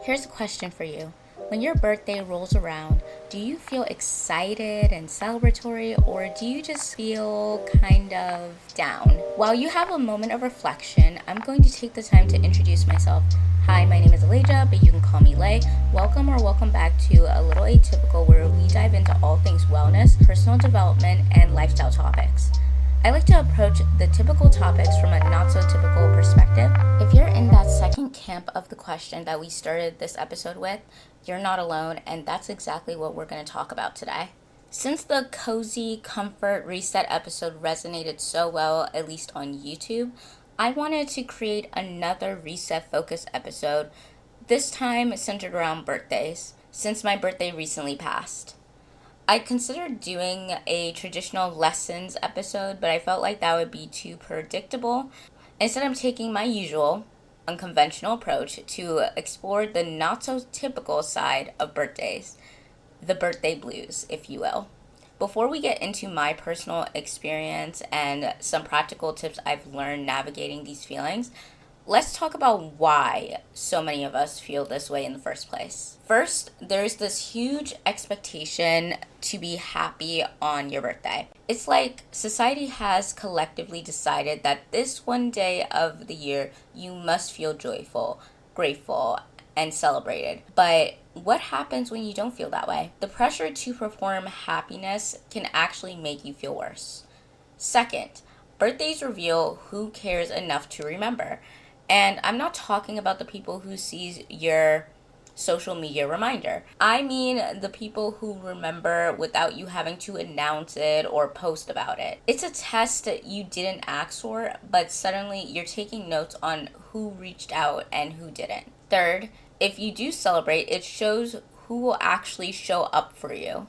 Here's a question for you. When your birthday rolls around, do you feel excited and celebratory, or do you just feel kind of down? While you have a moment of reflection, I'm going to take the time to introduce myself. Hi, my name is Elijah, but you can call me Lay. Welcome back to A Little Atypical, where we dive into all things wellness, personal development, and lifestyle topics. I like to approach the typical topics from a not so typical perspective. If you're in that second camp of the question that we started this episode with, you're not alone, and that's exactly what we're going to talk about today. Since the cozy comfort reset episode resonated so well, at least on YouTube, I wanted to create another reset focused episode, this time centered around birthdays, since my birthday recently passed. I considered doing a traditional lessons episode, but I felt like that would be too predictable. Instead, I'm taking my usual, unconventional approach to explore the not so typical side of birthdays, the birthday blues, if you will. Before we get into my personal experience and some practical tips I've learned navigating these feelings, let's talk about why so many of us feel this way in the first place. First, there's this huge expectation to be happy on your birthday. It's like society has collectively decided that this one day of the year you must feel joyful, grateful, and celebrated. But what happens when you don't feel that way? The pressure to perform happiness can actually make you feel worse. Second, birthdays reveal who cares enough to remember. And I'm not talking about the people who sees your social media reminder. I mean the people who remember without you having to announce it or post about it. It's a test that you didn't ask for, but suddenly you're taking notes on who reached out and who didn't. Third, if you do celebrate, it shows who will actually show up for you.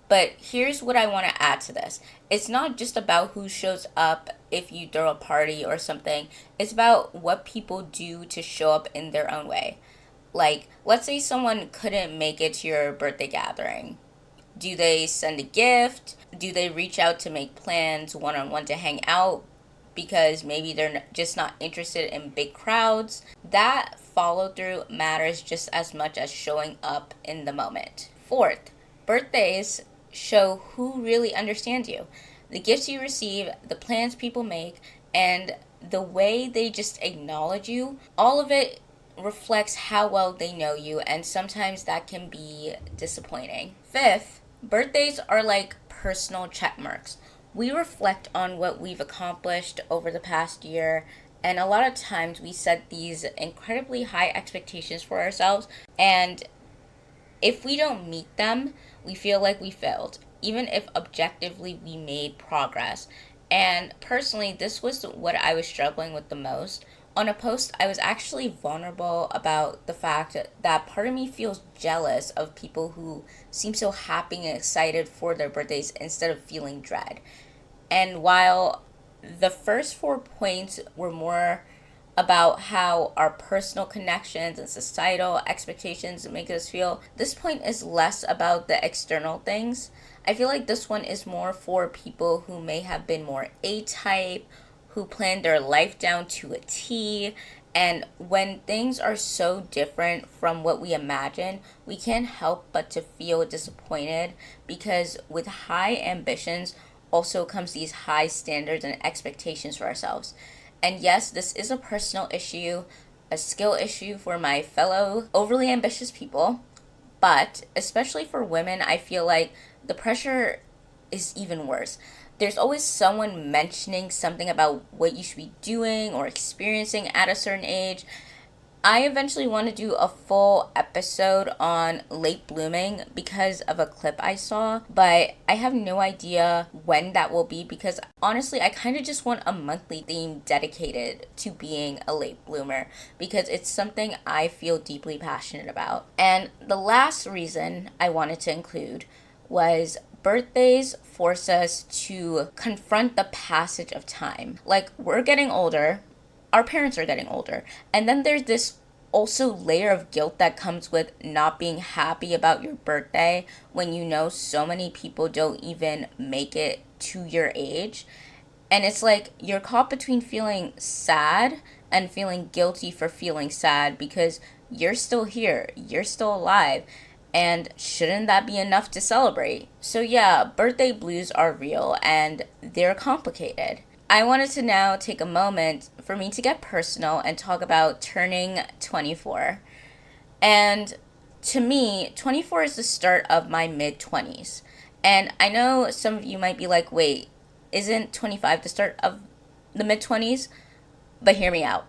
But here's what I want to add to this. It's not just about who shows up if you throw a party or something. It's about what people do to show up in their own way. Like, let's say someone couldn't make it to your birthday gathering. Do they send a gift? Do they reach out to make plans one-on-one to hang out? Because maybe they're just not interested in big crowds. That follow through matters just as much as showing up in the moment. Fourth, birthdays show who really understands you. The gifts you receive, the plans people make, and the way they just acknowledge you, all of it reflects how well they know you, and sometimes that can be disappointing. Fifth, birthdays are like personal check marks. We reflect on what we've accomplished over the past year, and a lot of times we set these incredibly high expectations for ourselves, and if we don't meet them, we feel like we failed, even if objectively we made progress. And personally, this was what I was struggling with the most. On a post, I was actually vulnerable about the fact that part of me feels jealous of people who seem so happy and excited for their birthdays instead of feeling dread. And while the first 4 points were more about how our personal connections and societal expectations make us feel, this point is less about the external things. I feel like this one is more for people who may have been more A-type, who planned their life down to a T, and when things are so different from what we imagine, we can't help but to feel disappointed, because with high ambitions also comes these high standards and expectations for ourselves. And yes, this is a personal issue, a skill issue for my fellow overly ambitious people, but especially for women, I feel like the pressure is even worse. There's always someone mentioning something about what you should be doing or experiencing at a certain age. I eventually want to do a full episode on late blooming because of a clip I saw, but I have no idea when that will be, because honestly, I kind of just want a monthly theme dedicated to being a late bloomer because it's something I feel deeply passionate about. And the last reason I wanted to include was birthdays force us to confront the passage of time. Like, we're getting older, our parents are getting older. And then there's this also layer of guilt that comes with not being happy about your birthday when you know so many people don't even make it to your age. And it's like you're caught between feeling sad and feeling guilty for feeling sad because you're still here, you're still alive, and shouldn't that be enough to celebrate? So, yeah, birthday blues are real and they're complicated. I wanted to now take a moment for me to get personal and talk about turning 24. And to me, 24 is the start of my mid 20s. And I know some of you might be like, wait, isn't 25 the start of the mid 20s? But hear me out.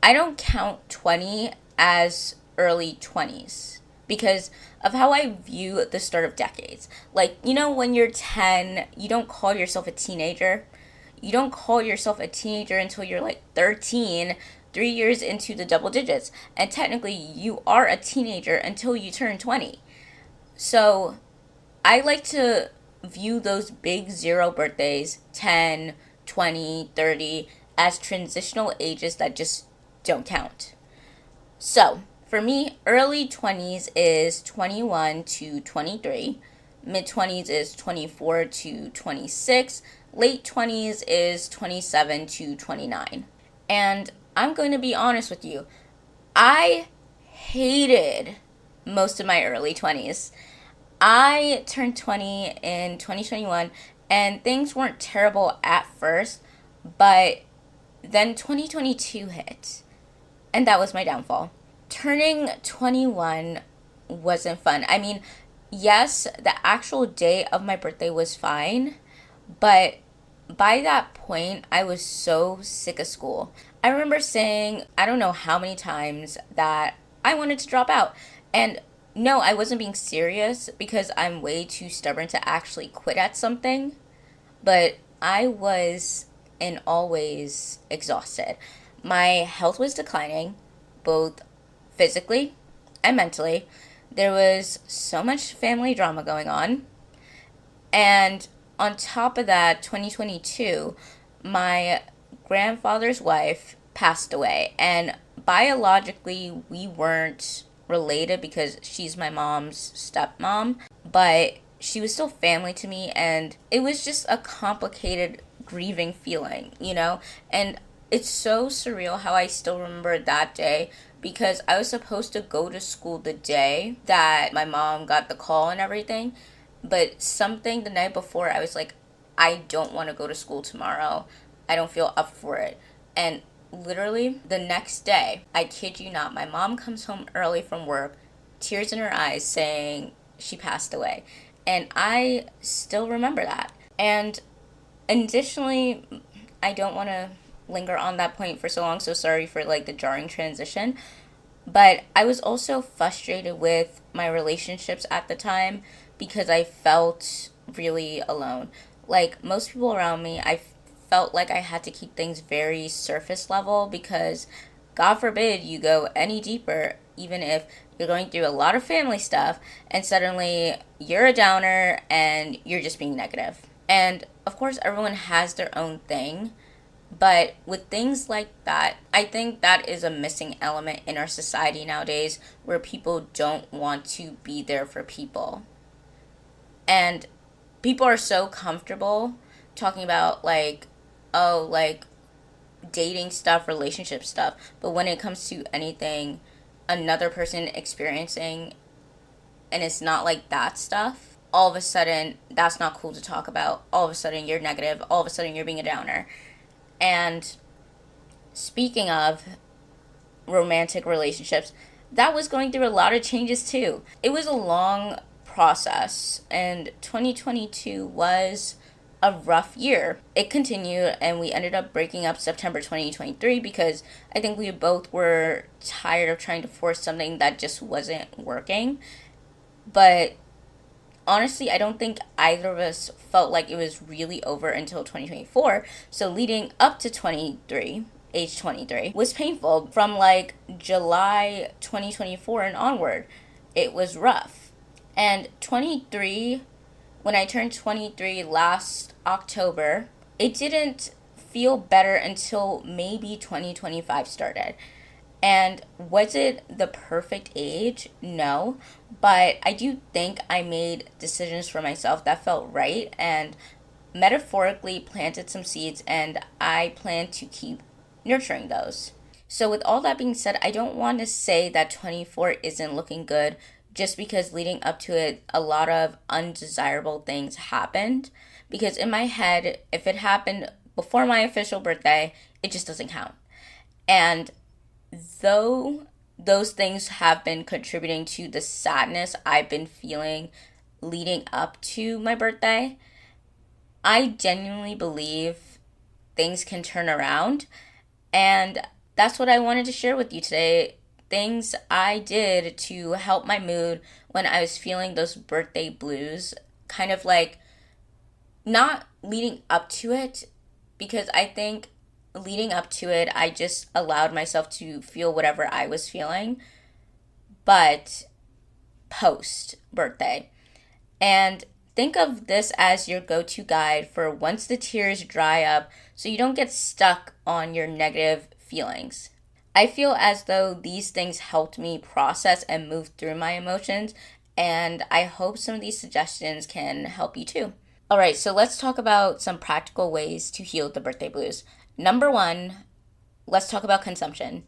I don't count 20 as early 20s because of how I view the start of decades. Like, when you're 10, you don't call yourself a teenager. You don't call yourself a teenager until you're like 13, 3 years into the double digits. And technically, you are a teenager until you turn 20. So I like to view those big zero birthdays, 10, 20, 30, as transitional ages that just don't count. So for me, early 20s is 21 to 23. Mid 20s is 24 to 26. Late 20s is 27 to 29. And I'm going to be honest with you. I hated most of my early 20s. I turned 20 in 2021 and things weren't terrible at first, but then 2022 hit and that was my downfall. Turning 21 wasn't fun. I mean, yes, the actual day of my birthday was fine, but by that point, I was so sick of school. I remember saying, I don't know how many times, that I wanted to drop out. And no, I wasn't being serious because I'm way too stubborn to actually quit at something. But I was in all ways exhausted. My health was declining, both physically and mentally. There was so much family drama going on. And on top of that, 2022, my grandfather's wife passed away. And biologically, we weren't related because she's my mom's stepmom, but she was still family to me. And it was just a complicated grieving feeling. And it's so surreal how I still remember that day because I was supposed to go to school the day that my mom got the call and everything. But something the night before, I was like, I don't want to go to school tomorrow. I don't feel up for it. And literally the next day, I kid you not, my mom comes home early from work, tears in her eyes, saying she passed away. And I still remember that. And additionally, I don't want to linger on that point for so long, so sorry for the jarring transition. But I was also frustrated with my relationships at the time because I felt really alone. Like most people around me, I felt like I had to keep things very surface level because God forbid you go any deeper, even if you're going through a lot of family stuff and suddenly you're a downer and you're just being negative. And of course, everyone has their own thing. But with things like that, I think that is a missing element in our society nowadays where people don't want to be there for people. And people are so comfortable talking about dating stuff, relationship stuff. But when it comes to anything another person experiencing and it's not like that stuff, all of a sudden that's not cool to talk about. All of a sudden you're negative. All of a sudden you're being a downer. And speaking of romantic relationships, that was going through a lot of changes too. It was a long process, and 2022 was a rough year. It continued, and we ended up breaking up September 2023 because I think we both were tired of trying to force something that just wasn't working. But honestly, I don't think either of us felt like it was really over until 2024. So leading up to age 23, was painful. From July 2024 and onward, it was rough. And 23, when I turned 23 last October, it didn't feel better until maybe 2025 started. And was it the perfect age? No. But I do think I made decisions for myself that felt right and metaphorically planted some seeds, and I plan to keep nurturing those. So, with all that being said, I don't want to say that 24 isn't looking good just because leading up to it, a lot of undesirable things happened. Because in my head, if it happened before my official birthday, it just doesn't count. And though those things have been contributing to the sadness I've been feeling leading up to my birthday, I genuinely believe things can turn around. And that's what I wanted to share with you today. Things I did to help my mood when I was feeling those birthday blues, kind of like not leading up to it, because I think leading up to it, I just allowed myself to feel whatever I was feeling, but post birthday. And think of this as your go to guide for once the tears dry up so you don't get stuck on your negative feelings. I feel as though these things helped me process and move through my emotions, and I hope some of these suggestions can help you too. All right, so let's talk about some practical ways to heal the birthday blues. Number one, let's talk about consumption.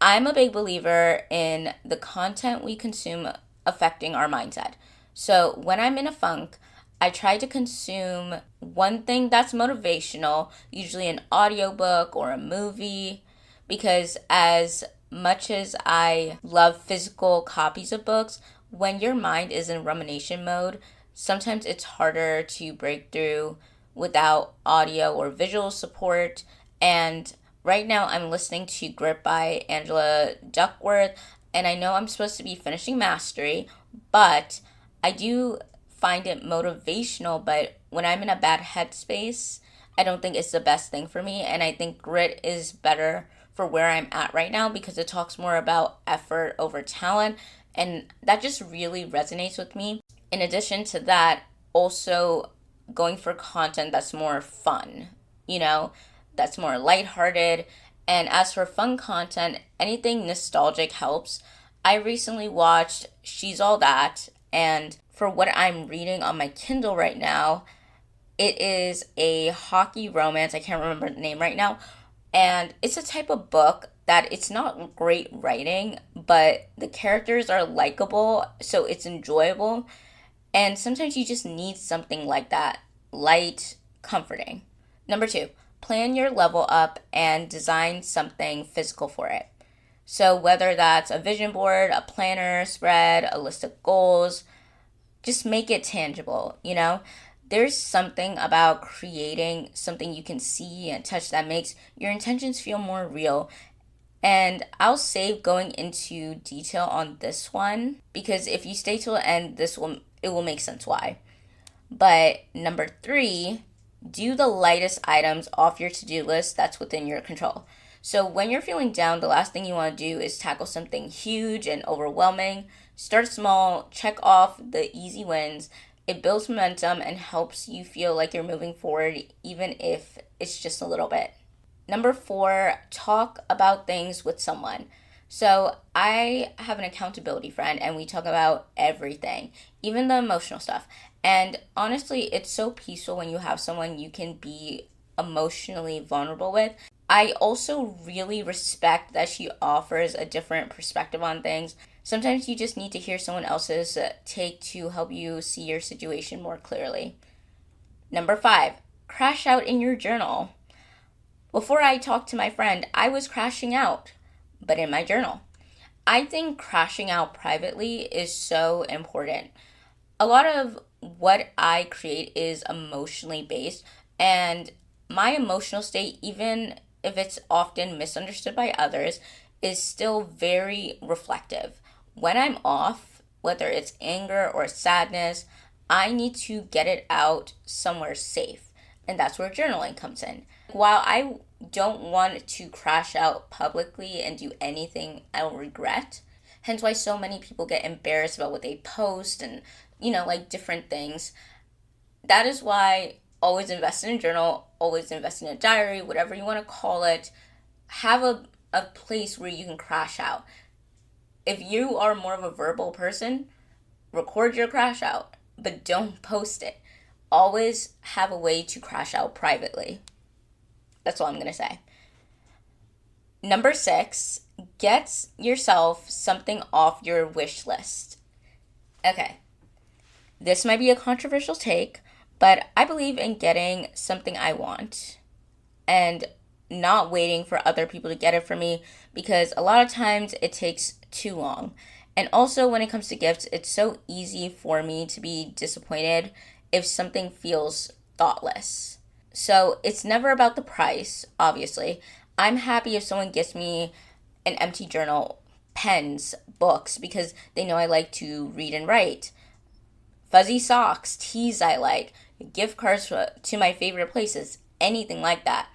I'm a big believer in the content we consume affecting our mindset. So when I'm in a funk, I try to consume one thing that's motivational, usually an audiobook or a movie, because as much as I love physical copies of books, when your mind is in rumination mode, sometimes it's harder to break through without audio or visual support. And right now I'm listening to Grip by Angela Duckworth, and I know I'm supposed to be finishing Mastery, but I do find it motivational, but when I'm in a bad headspace, I don't think it's the best thing for me. And I think Grit is better for where I'm at right now because it talks more about effort over talent. And that just really resonates with me. In addition to that, also going for content that's more fun, you know, that's more lighthearted. And as for fun content, anything nostalgic helps. I recently watched She's All That, and for what I'm reading on my Kindle right now, it is a hockey romance. I can't remember the name right now. And it's a type of book that it's not great writing, but the characters are likable, so it's enjoyable. And sometimes you just need something like that, light, comforting. Number two, plan your level up and design something physical for it. So whether that's a vision board, a planner, spread, a list of goals, just make it tangible, you know? There's something about creating something you can see and touch that makes your intentions feel more real. And I'll save going into detail on this one because if you stay till the end, it will make sense why. But number three, do the lightest items off your to-do list that's within your control. So when you're feeling down, the last thing you want to do is tackle something huge and overwhelming. Start small, check off the easy wins. It builds momentum and helps you feel like you're moving forward, even if it's just a little bit. Number four, talk about things with someone. So I have an accountability friend and we talk about everything, even the emotional stuff. And honestly, it's so peaceful when you have someone you can be emotionally vulnerable with. I also really respect that she offers a different perspective on things. Sometimes you just need to hear someone else's take to help you see your situation more clearly. Number five, crash out in your journal. Before I talked to my friend, I was crashing out, but in my journal. I think crashing out privately is so important. A lot of what I create is emotionally based, and my emotional state, even if it's often misunderstood by others, is still very reflective. When I'm off, whether it's anger or sadness, I need to get it out somewhere safe, and that's where journaling comes in. While I don't want to crash out publicly and do anything I'll regret, hence why so many people get embarrassed about what they post and, like different things. That is why always invest in a journal, always invest in a diary, whatever you want to call it. Have a place where you can crash out. If you are more of a verbal person, record your crash out, but don't post it. Always have a way to crash out privately. That's all I'm going to say. Number 6, get yourself something off your wish list. Okay, this might be a controversial take, but I believe in getting something I want and not waiting for other people to get it for me, because a lot of times it takes too long. And also, when it comes to gifts, it's so easy for me to be disappointed if something feels thoughtless. So it's never about the price, obviously. I'm happy if someone gets me an empty journal, pens, books, because they know I like to read and write, fuzzy socks, teas I like, gift cards to my favorite places, anything like that.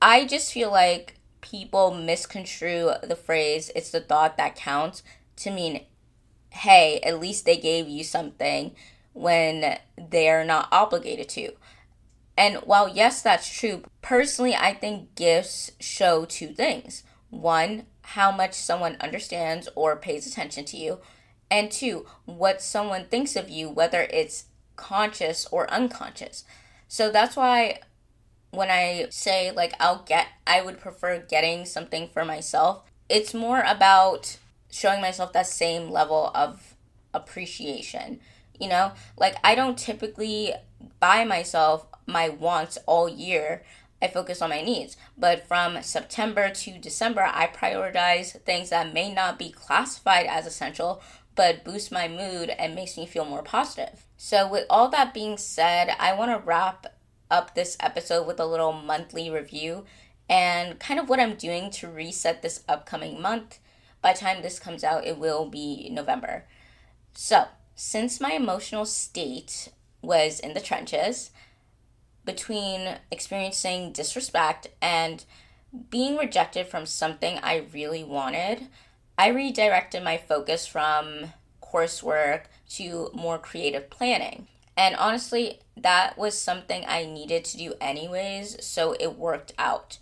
I just feel like people misconstrue the phrase, it's the thought that counts, to mean, hey, at least they gave you something when they're not obligated to. And while, yes, that's true, personally, I think gifts show two things. One, how much someone understands or pays attention to you. And two, what someone thinks of you, whether it's conscious or unconscious. So that's why when I say like I would prefer getting something for myself, it's more about showing myself that same level of appreciation. You know, like I don't typically buy myself my wants all year. I focus on my needs. But from September to December, I prioritize things that may not be classified as essential, but boost my mood and makes me feel more positive. So, with all that being said, I want to wrap up this episode with a little monthly review and kind of what I'm doing to reset this upcoming month. By the time this comes out, it will be November. So, since my emotional state was in the trenches, between experiencing disrespect and being rejected from something I really wanted, I redirected my focus from coursework to more creative planning. And honestly, that was something I needed to do anyways, so it worked out.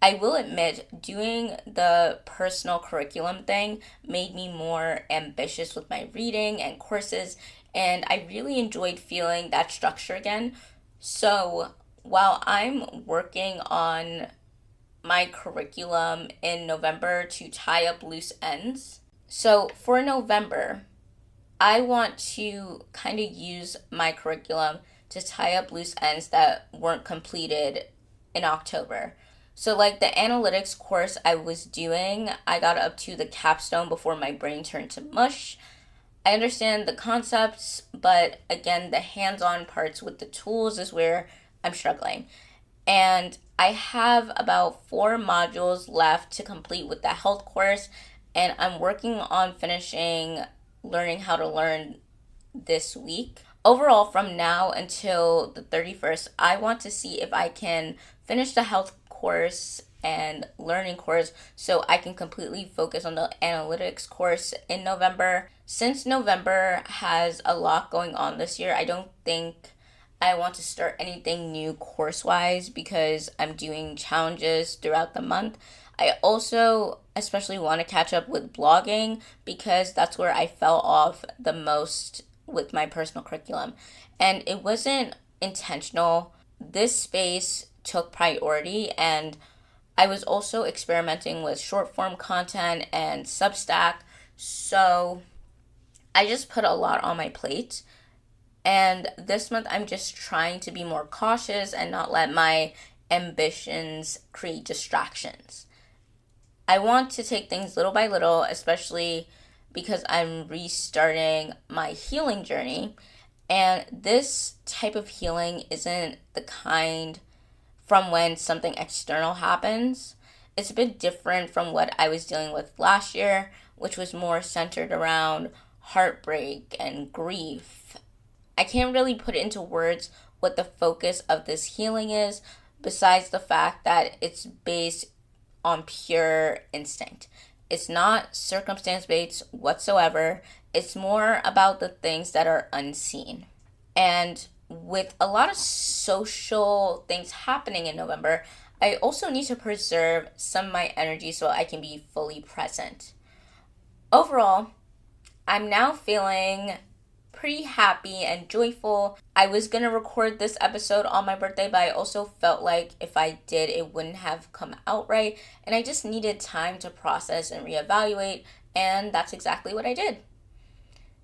I will admit, doing the personal curriculum thing made me more ambitious with my reading and courses, and I really enjoyed feeling that structure again. So while I'm working on my curriculum in November to tie up loose ends, so for November, I want to kind of use my curriculum to tie up loose ends that weren't completed in October. So, like the analytics course I was doing, I got up to the capstone before my brain turned to mush. I understand the concepts, but again, the hands on parts with the tools is where I'm struggling. And I have about 4 modules left to complete with the health course, and I'm working on finishing learning how to learn this week. Overall, from now until the 31st, I want to see if I can finish the health course and learning course so I can completely focus on the analytics course in November. Since November has a lot going on this year, I don't think I want to start anything new course wise because I'm doing challenges throughout the month. I also especially want to catch up with blogging because that's where I fell off the most with my personal curriculum. And it wasn't intentional. This space took priority, and I was also experimenting with short form content and Substack. So I just put a lot on my plate. And this month, I'm just trying to be more cautious and not let my ambitions create distractions. I want to take things little by little, especially because I'm restarting my healing journey. And this type of healing isn't the kind from when something external happens. It's a bit different from what I was dealing with last year, which was more centered around heartbreak and grief. I can't really put into words what the focus of this healing is, besides the fact that it's based on pure instinct. It's not circumstance based whatsoever. It's more about the things that are unseen. And with a lot of social things happening in November, I also need to preserve some of my energy so I can be fully present. Overall, I'm now feeling pretty happy and joyful. I was gonna record this episode on my birthday, but I also felt like if I did, it wouldn't have come out right. And I just needed time to process and reevaluate, and that's exactly what I did.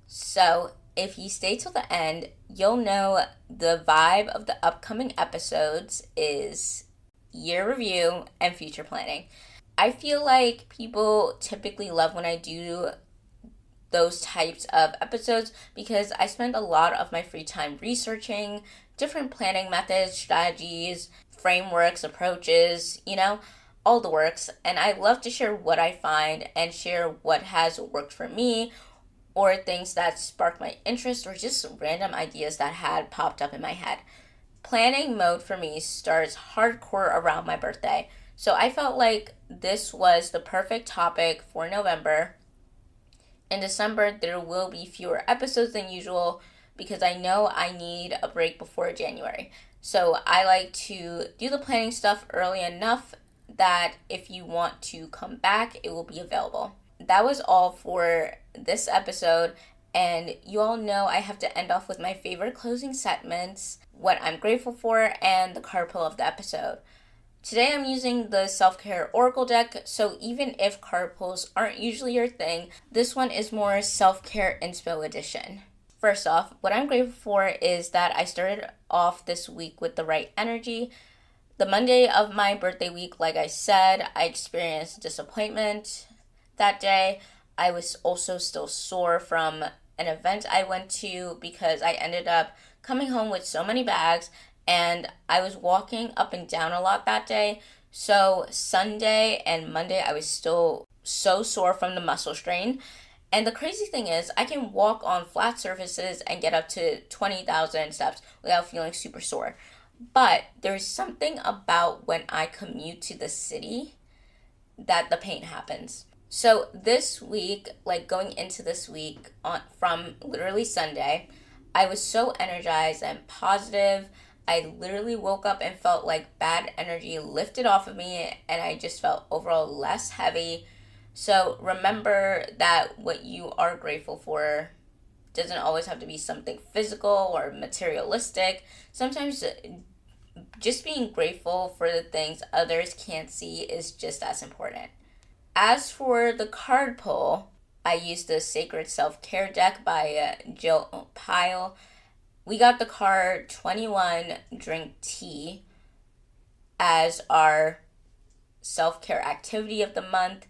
So, if you stay till the end, you'll know the vibe of the upcoming episodes is year review and future planning. I feel like people typically love when I do those types of episodes because I spend a lot of my free time researching different planning methods, strategies, frameworks, approaches, all the works. And I love to share what I find and share what has worked for me or things that sparked my interest or just random ideas that had popped up in my head. Planning mode for me starts hardcore around my birthday. So I felt like this was the perfect topic for November. In December, there will be fewer episodes than usual because I know I need a break before January. So I like to do the planning stuff early enough that if you want to come back, it will be available. That was all for this episode, and you all know I have to end off with my favorite closing segments, what I'm grateful for, and the card pull of the episode. Today I'm using the Self-Care Oracle deck, so even if card pulls aren't usually your thing, this one is more Self-Care Inspo edition. First off, what I'm grateful for is that I started off this week with the right energy. The Monday of my birthday week, like I said, I experienced disappointment that day. I was also still sore from an event I went to because I ended up coming home with so many bags and I was walking up and down a lot that day. So Sunday and Monday, I was still so sore from the muscle strain. And the crazy thing is, I can walk on flat surfaces and get up to 20,000 steps without feeling super sore. But there's something about when I commute to the city that the pain happens. So this week, going into this week from literally Sunday, I was so energized and positive. I literally woke up and felt like bad energy lifted off of me and I just felt overall less heavy. So remember that what you are grateful for doesn't always have to be something physical or materialistic. Sometimes just being grateful for the things others can't see is just as important. As for the card pull, I used the Sacred Self-Care deck by Jill Pyle. We got the card 21 Drink Tea as our self-care activity of the month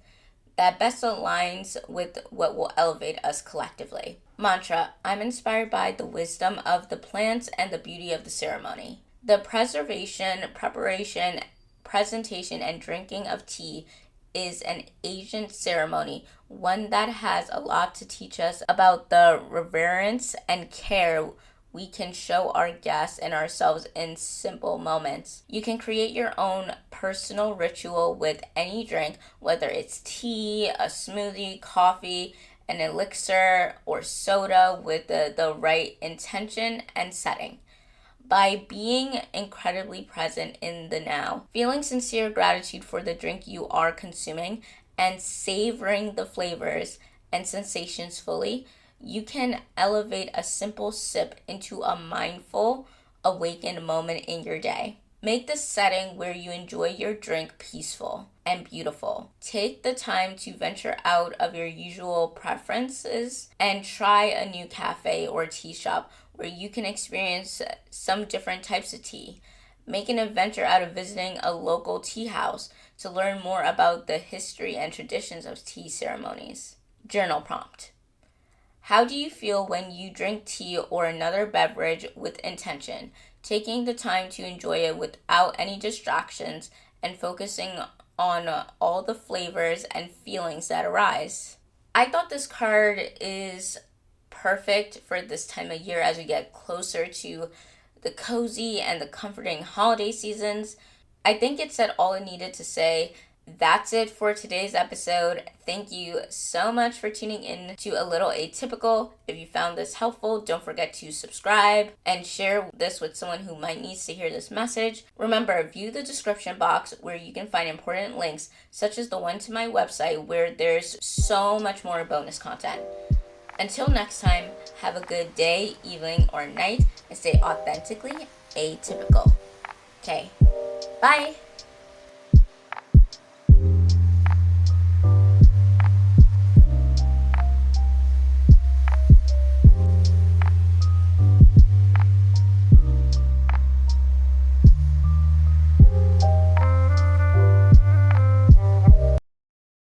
that best aligns with what will elevate us collectively. Mantra: I'm inspired by the wisdom of the plants and the beauty of the ceremony. The preservation, preparation, presentation, and drinking of tea is an ancient ceremony, one that has a lot to teach us about the reverence and care we can show our guests and ourselves in simple moments. You can create your own personal ritual with any drink, whether it's tea, a smoothie, coffee, an elixir, or soda with the right intention and setting. By being incredibly present in the now, feeling sincere gratitude for the drink you are consuming, and savoring the flavors and sensations fully, you can elevate a simple sip into a mindful, awakened moment in your day. Make the setting where you enjoy your drink peaceful and beautiful. Take the time to venture out of your usual preferences and try a new cafe or tea shop where you can experience some different types of tea. Make an adventure out of visiting a local tea house to learn more about the history and traditions of tea ceremonies. Journal prompt: how do you feel when you drink tea or another beverage with intention, taking the time to enjoy it without any distractions and focusing on all the flavors and feelings that arise? I thought this card is perfect for this time of year as we get closer to the cozy and the comforting holiday seasons. I think it said all it needed to say. That's it for today's episode. Thank you so much for tuning in to A Little Atypical. If you found this helpful, don't forget to subscribe and share this with someone who might need to hear this message. Remember, view the description box where you can find important links, such as the one to my website where there's so much more bonus content. Until next time, have a good day, evening, or night, and stay authentically atypical. Okay, bye.